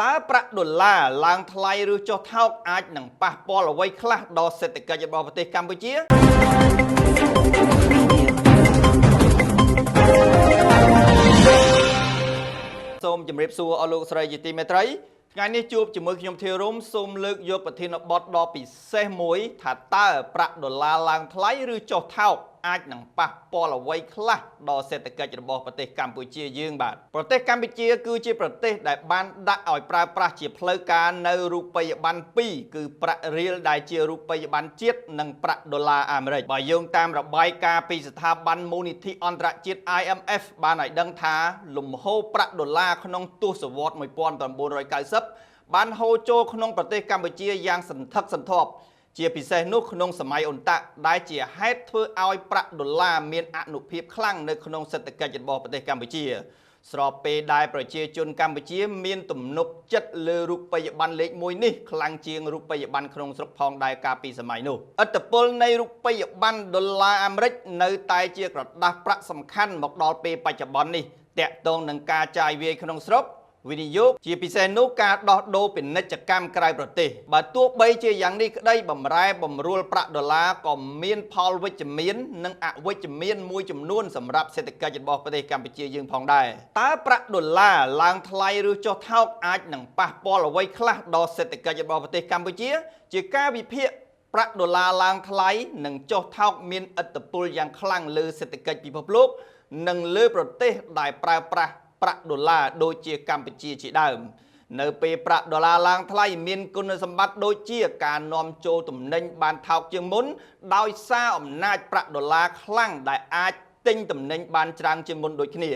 តើប្រាក់ដុល្លារឡើងថ្លៃឬចុះថោកអាចនឹងប៉ះពាល់អ្វីខ្លះដល់សេដ្ឋកិច្ចរបស់ប្រទេសកម្ពុជាសូមជម្រាបសួរអស់លោកស្រីជាទីមេត្រីថ្ងៃនេះជួបជាមួយខ្ញុំធីរុំសូមលើកយកប្រធានបទដ៏ពិសេសមួយថាតើប្រាក់ដុល្លារឡើងថ្លៃឬចុះថោកអាចនឹងប៉ះពាល់អ្វីខ្លះដល់សេដ្ឋកិច្ចរបស់ប្រទេសកម្ពុជាយើងបាទប្រទេសកម្ពុជាគឺជាប្រទេសដែលបានដាក់ឲ្យប្រើប្រាស់ជាផ្លូវការនៅរូបិយប័ណ្ណ2គឺប្រាក់រៀលដែលជារូបិយប័ណ្ណជាតិនិងប្រាក់ដុល្លារអាមេរិកបើយោងតាមរបាយការណ៍ពីស្ថាប័នមូលនិធិអន្តរជាតិ IMF បានឲ្យដឹងថាលំហូរប្រាក់ដុល្លារក្នុងទសវត្សរ៍1990បានហូរចូលក្នុងប្រទេសកម្ពុជាយ៉ាងសន្ធឹកសន្ធាប់ជាពិសេសនោះក្នុងសម័យអ៊ុនតាក់ដែលជាហេតុធ្វើឲ្យប្រាក់ដុល្លារមានអនុភាពខ្លាំងនៅក្នុងសេដ្ឋកិច្ចរបស់ប្រទេសកម្ពុជាស្របពេលដែលប្រជាជនកម្ពុជាមានទំនុកចិត្តលើរូបិយប័ណ្ណលេខ1នេះខ្លាំងជាងរូបិយប័ណ្ណក្នុងស្រុកផងដែរកាលពីសម័យនោះឥទ្ធិពលនៃរូបិយប័ណ្ណដុល្លារអាមេរិកនៅតែជាក្រដាស់ប្រាក់សំខាន់មកដល់ពេលបច្ចុប្បន្ននេះតាក់ទងនឹងការចាយវាយក្នុងស្រុកវិនិយោគជាពិសេសនោះការដោះដូរពាណិជ្ជកម្មក្រៅប្រទេសបើទោះបីជាយ៉ាងនេះក្តីបំរែបំរួលប្រាក់ដុល្លារក៏មានផលវិជ្ជមាននិងអវិជ្ជមានមួយចំនួនសម្រាប់សេដ្ឋកិច្ចរបស់ប្រទេសកម្ពុជាយើងផងដែរតើប្រាក់ដុល្លារឡើងថ្លៃឬចុះថោកអាចនឹងប៉ះពាល់អ្វីខ្លះដល់សេដ្ឋកិច្ចរបស់ប្រទេសកម្ពុជាជាការវិភាគប្រាក់ដុល្លារឡើងថ្លៃនិងចុះថោកមានឥទ្ធិពលយ៉ាងខ្លាំងលើសេដ្ឋកិច្ចពិភពលោកនិងលើប្រទេសដែលប្រើប្រាស់ប្រាក់ដុល្លារដូចជាកម្ពុជាជាដើមនៅពេលប្រាក់ដុល្លារឡើងថ្លៃមានគុណសម្បត្តិដូចជាការនាំចូលទំនិញបានថោកជាងមុនដោយសារអំណាចប្រាក់ដុល្លារខ្លាំងដែលអាចទិញទំនិញបានច្រើនជាងមុនដូចគ្នា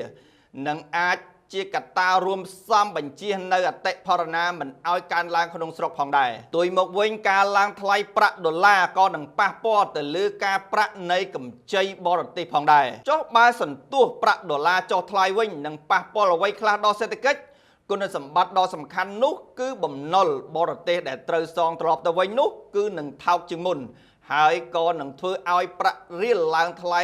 និងអាចជាកត្តារួមផ្សំបញ្ជានៅអតិផរណាមិនឲ្យកើនឡើងក្នុងស្រុកផងដែរផ្ទុយមកវិញការឡើងថ្លៃប្រាក់ដុល្លារក៏នឹងប៉ះពាល់ទៅលើការប្រាក់នៃកម្ចីបរទេសផងដែរចុះបើសន្ទុះប្រាក់ដុល្លារចុះថ្លៃវិញនឹងប៉ះពាល់អ្វីខ្លះដល់សេដ្ឋកិច្ចគុណសម្បត្តិដ៏សំខាន់នោះគឺបំណុលបរទេសដែលត្រូវសងត្រឡប់ទៅវិញនោះគឺនឹងថោកជាងមុនហើយក៏នឹងធ្វើឲ្យប្រាក់រៀលឡើងថ្លៃ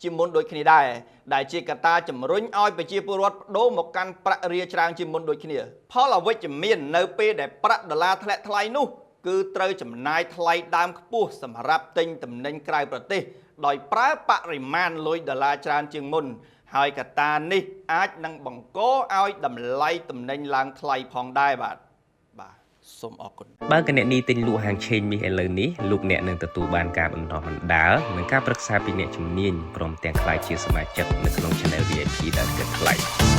ជាមុនដូចគ្នាដែរដែលជាកត្តាជំរុញឲ្យប្រជាពលរដ្ឋប្ដូរមកកាន់ប្រាក់រៀលច្រើនជាងមុនដូចគ្នាផលអវិជ្ជមាននៅពេលដែលប្រាក់ដុល្លារធ្លាក់ថ្លៃនោះគឺត្រូវចំណាយថ្លៃដើមខ្ពស់សម្រាប់ទិញទំនិញក្រៅប្រទេសដោយប្រើបរិមាណលុយដុល្លារច្រើនជាងមុនហើយកត្តានេះអាចនឹងបង្កឲ្យតម្លៃទំនិញឡើងថ្លៃផងដែរបាទសូមអរគុណបើកអ្នកនេះទិញលក់ហាងឆេងមាសឥឡូវនេះលោកអ្នកនឹងទទួលបានការបណ្ដុះបណ្ដាលនិងការប្រឹក្សាពីអ្នកជំនាញព្រមទាំងក្លាយជាសមាជិកនៅក្នុង Channel VIP ដែលគិតថ្លៃ